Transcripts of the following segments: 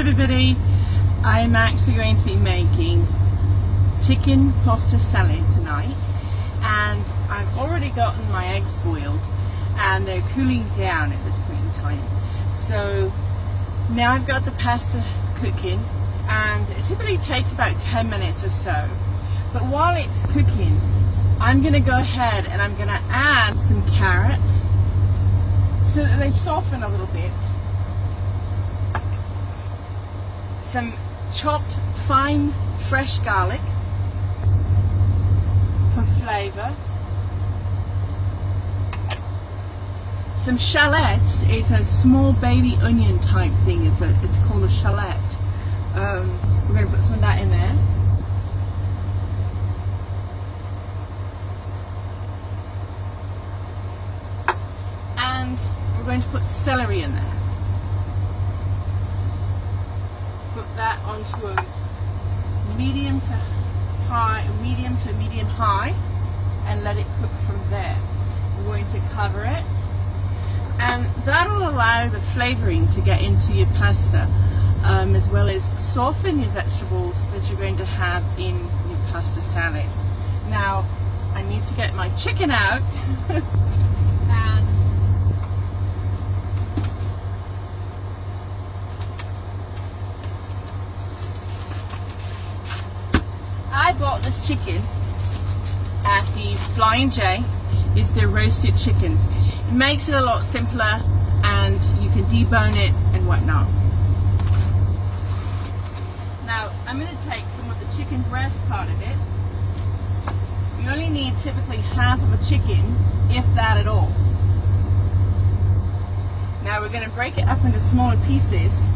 everybody, I'm actually going to be making chicken pasta salad tonight, and I've already gotten my eggs boiled and they're cooling down at this point in time. So now I've got the pasta cooking, and it typically takes about 10 minutes or so. But while it's cooking, I'm going to go ahead and I'm going to add some carrots so that they soften a little bit. Some chopped fine fresh garlic for flavor. Some shallots. It's a small baby onion type thing. It's called a shallot. We're going to put some of that in there. And we're going to put celery in there. Put that onto a medium to medium high, and let it cook from there. We're going to cover it, and that will allow the flavouring to get into your pasta, as well as soften your vegetables that you're going to have in your pasta salad. Now I need to get my chicken out and I bought this chicken at the Flying J. It's their roasted chickens. It makes it a lot simpler, and you can debone it and whatnot. Now I'm going to take some of the chicken breast part of it. You only need typically half of a chicken, if that at all. Now we're going to break it up into smaller pieces.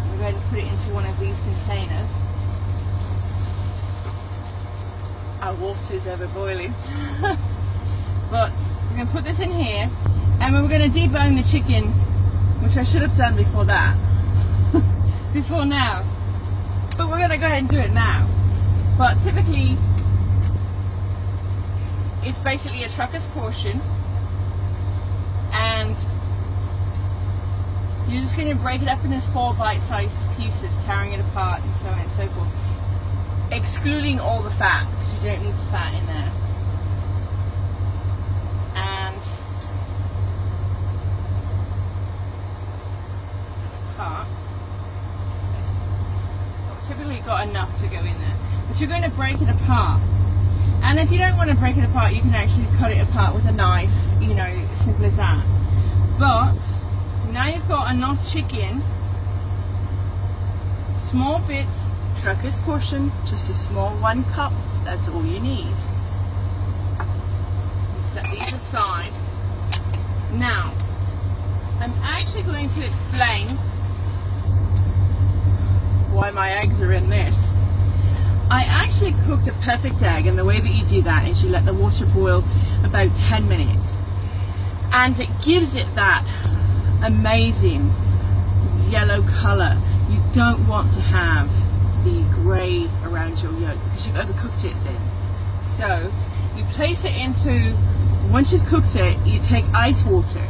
We're going to put it into one of these containers. Our water's over boiling. But we're going to put this in here, and we're going to debone the chicken, which I should have done before that. Before now. But we're going to go ahead and do it now. But typically, it's basically a trucker's portion, and you're just going to break it up into small bite-sized pieces, tearing it apart and so on and so forth. Excluding all the fat, because you don't need the fat in there. And apart. I've typically got enough to go in there. But you're going to break it apart. And if you don't want to break it apart, you can actually cut it apart with a knife, you know, simple as that. But now you've got enough chicken, small bits, trucker's portion, just a small 1 cup, that's all you need. Set these aside. Now, I'm actually going to explain why my eggs are in this. I actually cooked a perfect egg, and the way that you do that is you let the water boil about 10 minutes. And it gives it that amazing yellow colour. You don't want to have the grey around your yolk because you've overcooked it then. So you place it into, once you've cooked it, you take ice water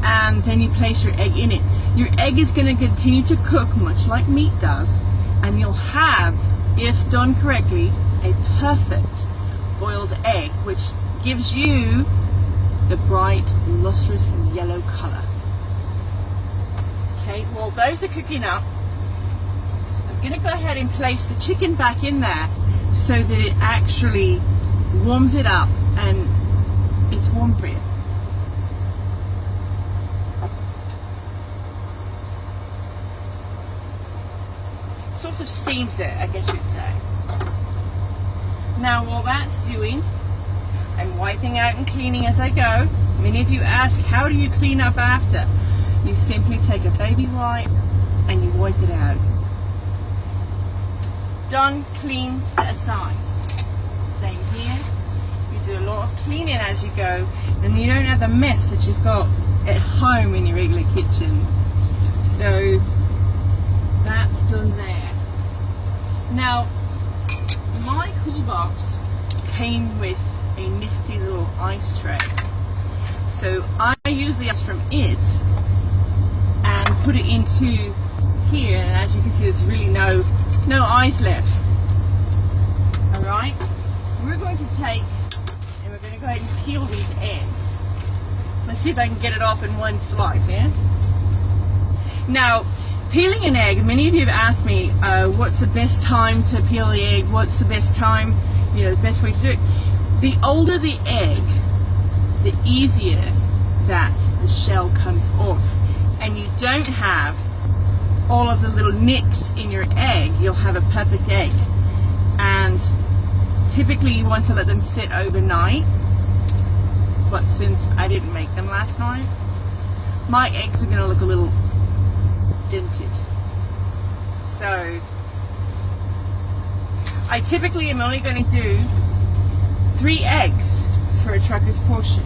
and then you place your egg in it. Your egg is going to continue to cook much like meat does, and you'll have, if done correctly, a perfect boiled egg, which gives you the bright, lustrous yellow colour. Okay, well those are cooking up. I'm going to go ahead and place the chicken back in there so that it actually warms it up and it's warm for you. Sort of steams it, I guess you'd say. Now while that's doing, I'm wiping out and cleaning as I go. Many of you ask, how do you clean up after? You simply take a baby wipe and you wipe it out. Done, clean, set aside. Same here. You do a lot of cleaning as you go, and you don't have the mess that you've got at home in your regular kitchen. So that's done there. Now, my cool box came with a nifty little ice tray. So I use the ice from it and put it into here, and as you can see, there's really no eyes left. All right, we're going to take, and we're going to go ahead and peel these eggs. Let's see if I can get it off in one slice, yeah? Now, peeling an egg, many of you have asked me, what's the best time to peel the egg? What's the best time, the best way to do it? The older the egg, the easier that the shell comes off. And you don't have all of the little nicks in your egg. You'll have a perfect egg. And typically you want to let them sit overnight. But since I didn't make them last night, my eggs are going to look a little dented. So I typically am only going to do 3 eggs for a trucker's portion.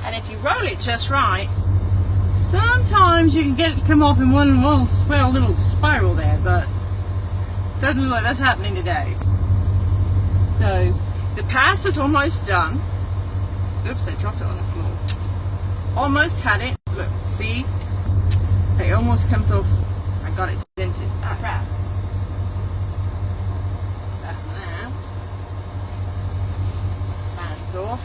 And if you roll it just right, sometimes you can get it to come off in one swell little spiral there, but doesn't look like that's happening today. So the pasta's almost done. Oops, I dropped it on the floor. Almost had it. Look, see? It almost comes off. I got it dented. Ah, crap. That now. Hands off.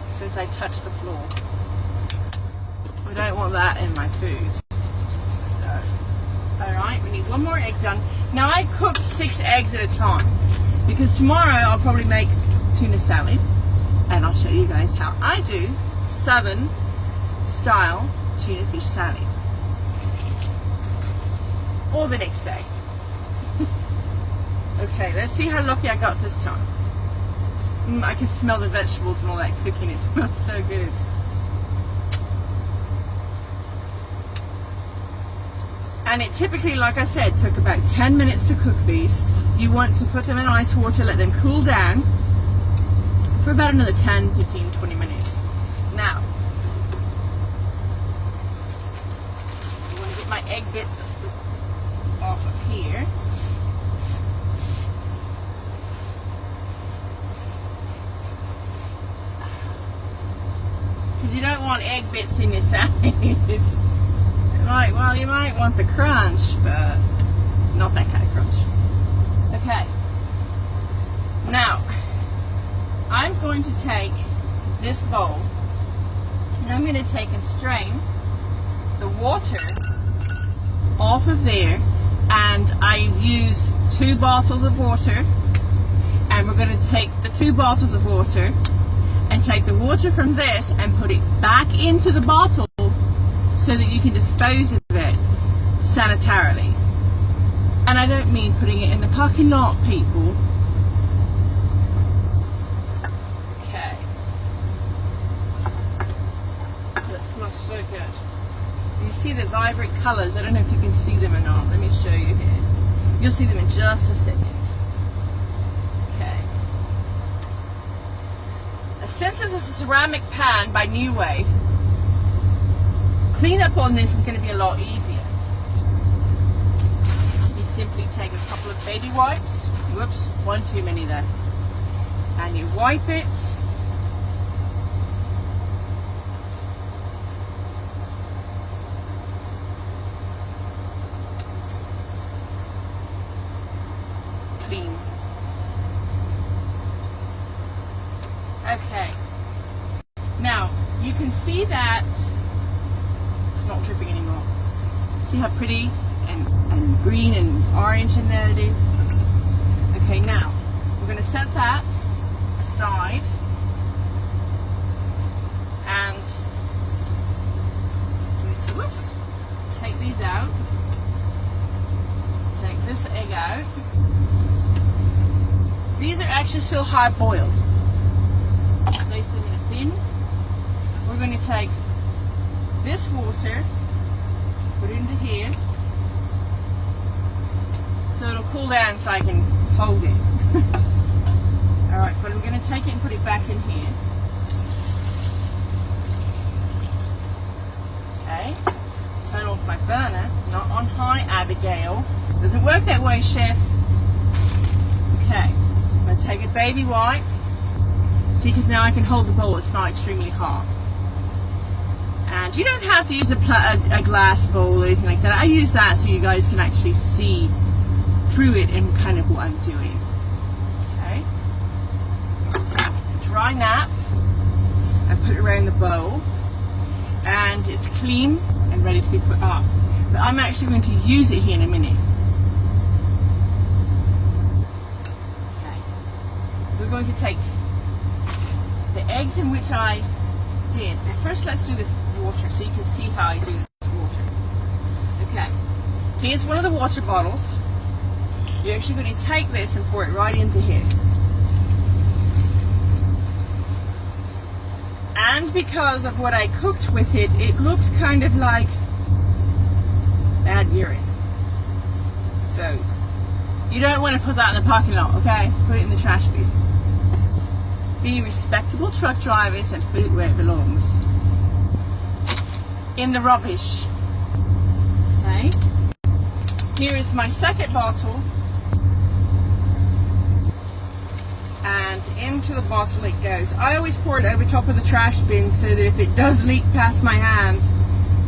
Since I touched the floor. We don't want that in my food. So, alright, we need one more egg done. Now I cooked 6 eggs at a time because tomorrow I'll probably make tuna salad, and I'll show you guys how I do Southern style tuna fish salad. Or the next day. Okay, let's see how lucky I got this time. I can smell the vegetables and all that cooking. It smells so good. And it typically, like I said, took about 10 minutes to cook these. You want to put them in ice water, let them cool down for about another 10, 15, 20 minutes. Now, I want to get my egg bits off of here. You don't want egg bits in your salad. Well, you might want the crunch, but not that kind of crunch. Okay. Now, I'm going to take this bowl, and I'm going to take and strain the water off of there, and I used 2 bottles of water, and we're going to take the 2 bottles of water and take the water from this and put it back into the bottle so that you can dispose of it sanitarily. And I don't mean putting it in the parking lot, people. Okay. That smells so good. You see the vibrant colours. I don't know if you can see them or not. Let me show you here. You'll see them in just a second. Since this is a ceramic pan by New Wave, cleanup on this is going to be a lot easier. You simply take a couple of baby wipes. Whoops, one too many there. And you wipe it. Clean. Okay, now you can see that it's not dripping anymore. See how pretty and green and orange in there it is? Okay, now we're going to set that aside and whoops, take these out, take this egg out. These are actually still hard boiled. Place them in a bin. We're going to take this water, put it into here, so it'll cool down so I can hold it. Alright, but I'm going to take it and put it back in here. Okay, turn off my burner, not on high, Abigail. Doesn't work that way, Chef. Okay, I'm going to take a baby wipe. See, because now I can hold the bowl, it's not extremely hot. And you don't have to use a glass bowl or anything like that. I use that so you guys can actually see through it and kind of what I'm doing. Okay, take a dry nap and put it around the bowl, and it's clean and ready to be put up. But I'm actually going to use it here in a minute. Okay, we're going to take the eggs in which I did. But first let's do this water so you can see how I do this water. Okay, here's one of the water bottles. You're actually going to take this and pour it right into here. And because of what I cooked with it, it looks kind of like bad urine. So you don't want to put that in the parking lot, okay? Put it in the trash bin. Be respectable truck drivers and put it where it belongs. In the rubbish. Okay? Here is my second bottle. And into the bottle it goes. I always pour it over top of the trash bin so that if it does leak past my hands,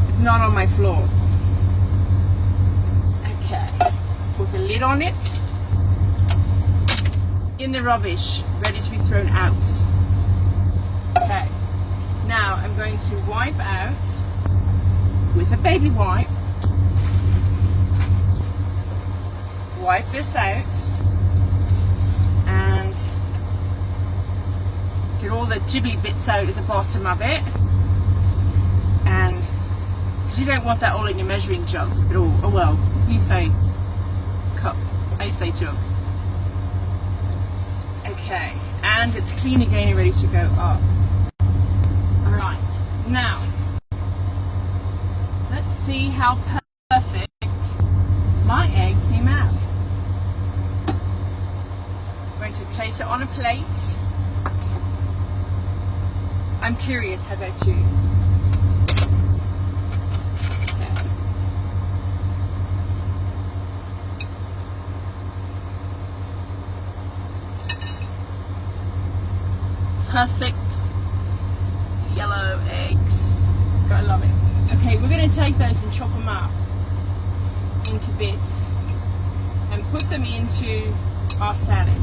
it's not on my floor. Okay. Put the lid on it. In the rubbish, ready to be thrown out. Okay, now I'm going to wipe out with a baby wipe. Wipe this out and get all the jibbly bits out at the bottom of it. And because you don't want that all in your measuring jug at all. Oh well, you say cup, I say jug. Okay, and it's clean again and ready to go up. Alright, now let's see how perfect my egg came out. I'm going to place it on a plate. I'm curious, how about you? Perfect yellow eggs. I love it. Okay, we're going to take those and chop them up into bits and put them into our salad.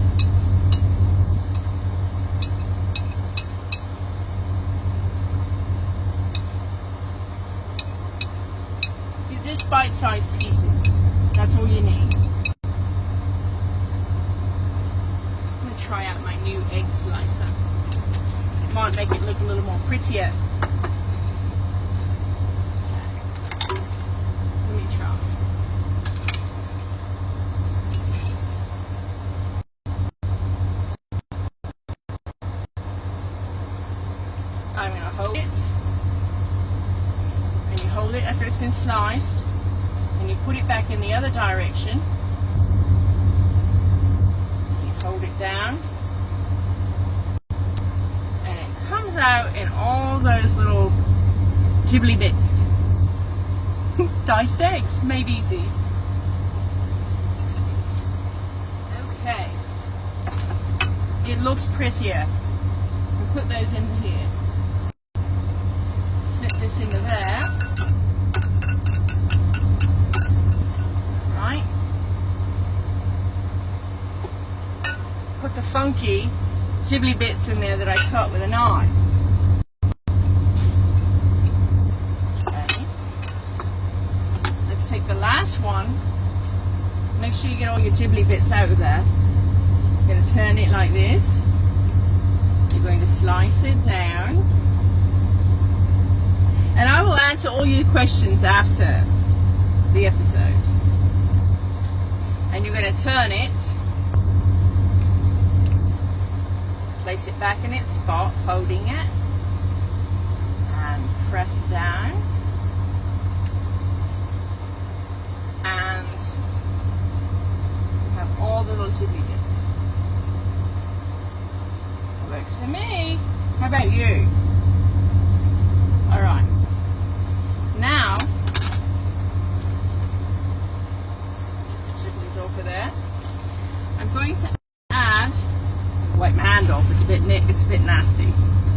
They're just bite-sized pieces. That's all you need. I'm going to try out my new egg slicer. Might make it look a little more prettier. Okay. Let me try. I'm going to hold it, and you hold it after it's been sliced, and you put it back in the other direction. You hold it down. Out in all those little jibbly bits. Diced eggs, made easy. Okay, it looks prettier. We'll put those into here. Flip this into there. Right. Put the funky jibbly bits in there that I cut with a knife. The last one, make sure you get all your jibbly bits out of there. You're going to turn it like this. You're going to slice it down. And I will answer all your questions after the episode. And you're going to turn it, place it back in its spot, holding it, and press down. And have all the little jiggly bits. Works for me. How about you? Alright. Now, chickens over there. I'm going to wipe my hand off. It's a bit nasty.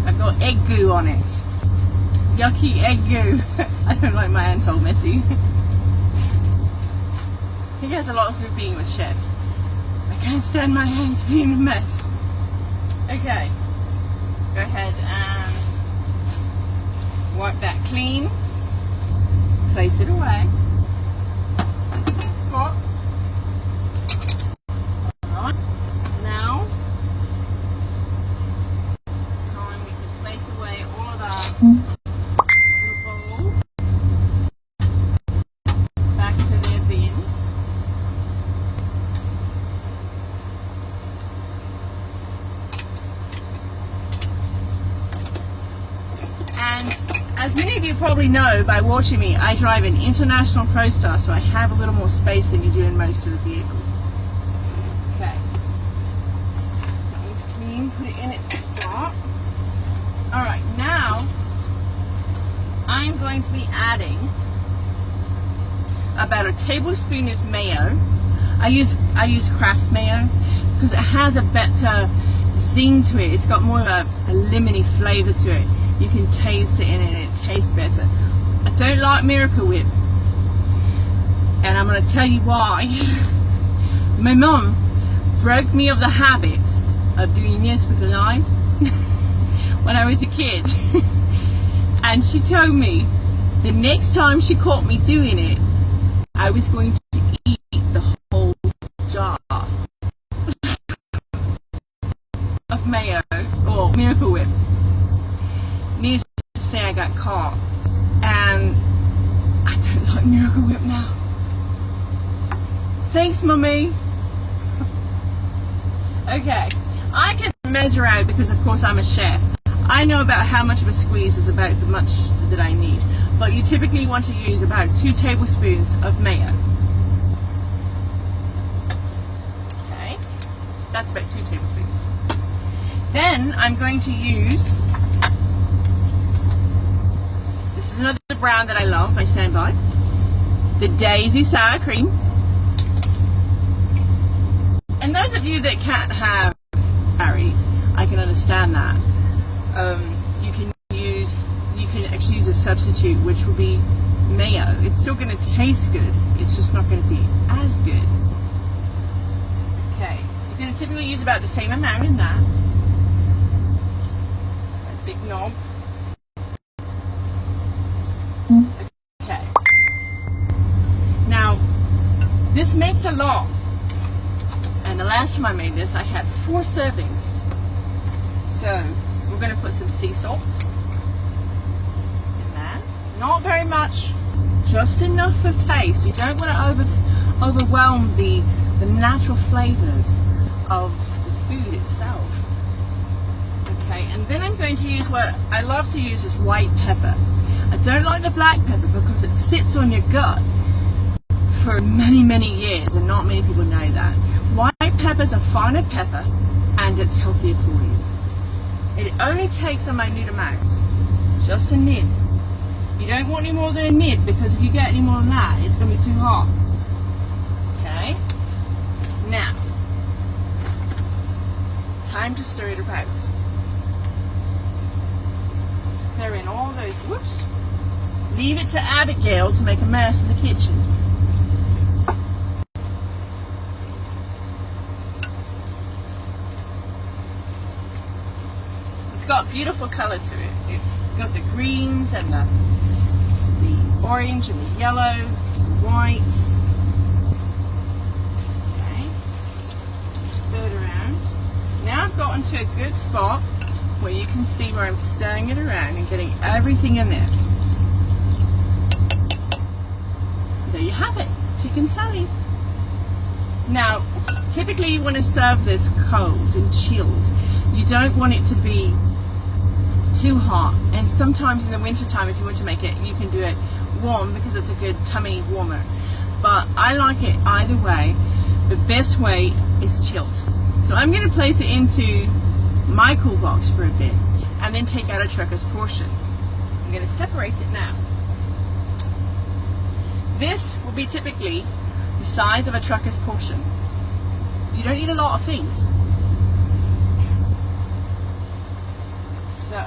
I've got egg goo on it. Yucky egg goo. I don't like my hands all messy. I think it has a lot to do with being with Chef. I can't stand my hands being a mess. Okay, go ahead and wipe that clean. Place it away. Spot. Alright, now it's time we can place away all of our little bowls back to their bin. And as many of you probably know by watching me, I drive an International ProStar, so I have a little more space than you do in most of the vehicles. Okay. That one's clean, put it in its spot. Alright, now I'm going to be adding about a tablespoon of mayo. I use Kraft's mayo because it has a better zing to it. It's got more of a lemony flavor to it. You can taste it in it and it tastes better. I don't like Miracle Whip, and I'm going to tell you why. My mum broke me of the habit of doing this with a knife when I was a kid. And she told me the next time she caught me doing it, I was going to eat the whole jar of mayo or Miracle Whip. Needless to say, I got caught, and I don't like Miracle Whip now. Thanks, Mummy. Okay, I can measure out because, of course, I'm a chef. I know about how much of a squeeze is about the much that I need, but you typically want to use about 2 tablespoons of mayo. Okay, that's about 2 tablespoons. Then I'm going to use. This is another brand that I love, I stand by. The Daisy Sour Cream. And those of you that can't have Harry, I can understand that. You can actually use a substitute, which will be mayo. It's still going to taste good, it's just not going to be as good. Okay, you're going to typically use about the same amount in that. A big knob. Okay. Now, this makes a lot. And the last time I made this, I had 4 servings. So, we're going to put some sea salt in there. Not very much, just enough for taste. You don't want to overwhelm the natural flavors of the food itself. Okay, and then I'm going to use what I love to use is white pepper. I don't like the black pepper because it sits on your gut for many, many years, and not many people know that. White pepper is a finer pepper, and it's healthier for you. It only takes a minute amount, just a nib. You don't want any more than a nib, because if you get any more than that, it's going to be too hot. Okay? Now, time to stir it about. Stir in all those, whoops. Leave it to Abigail to make a mess in the kitchen. It's got beautiful color to it. It's got the greens and the orange and the yellow, the white. Okay. Stir it around. Now I've gotten to a good spot where you can see where I'm stirring it around and getting everything in there. There you have it, chicken salad. Now, typically you want to serve this cold and chilled. You don't want it to be too hot, and sometimes in the winter time, if you want to make it, you can do it warm because it's a good tummy warmer. But I like it either way. The best way is chilled. So I'm going to place it into my cool box for a bit and then take out a trucker's portion. I'm going to separate it now. This will be typically the size of a trucker's portion. You don't need a lot of things. So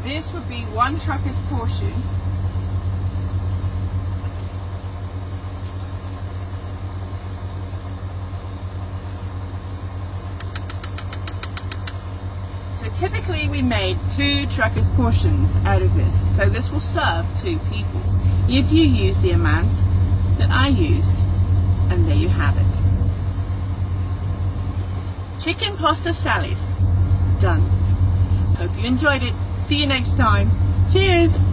this would be one trucker's portion. So typically we made 2 truckers' portions out of this. So this will serve 2 people if you use the amounts that I used. And there you have it. Chicken pasta salad. Done. Hope you enjoyed it. See you next time. Cheers!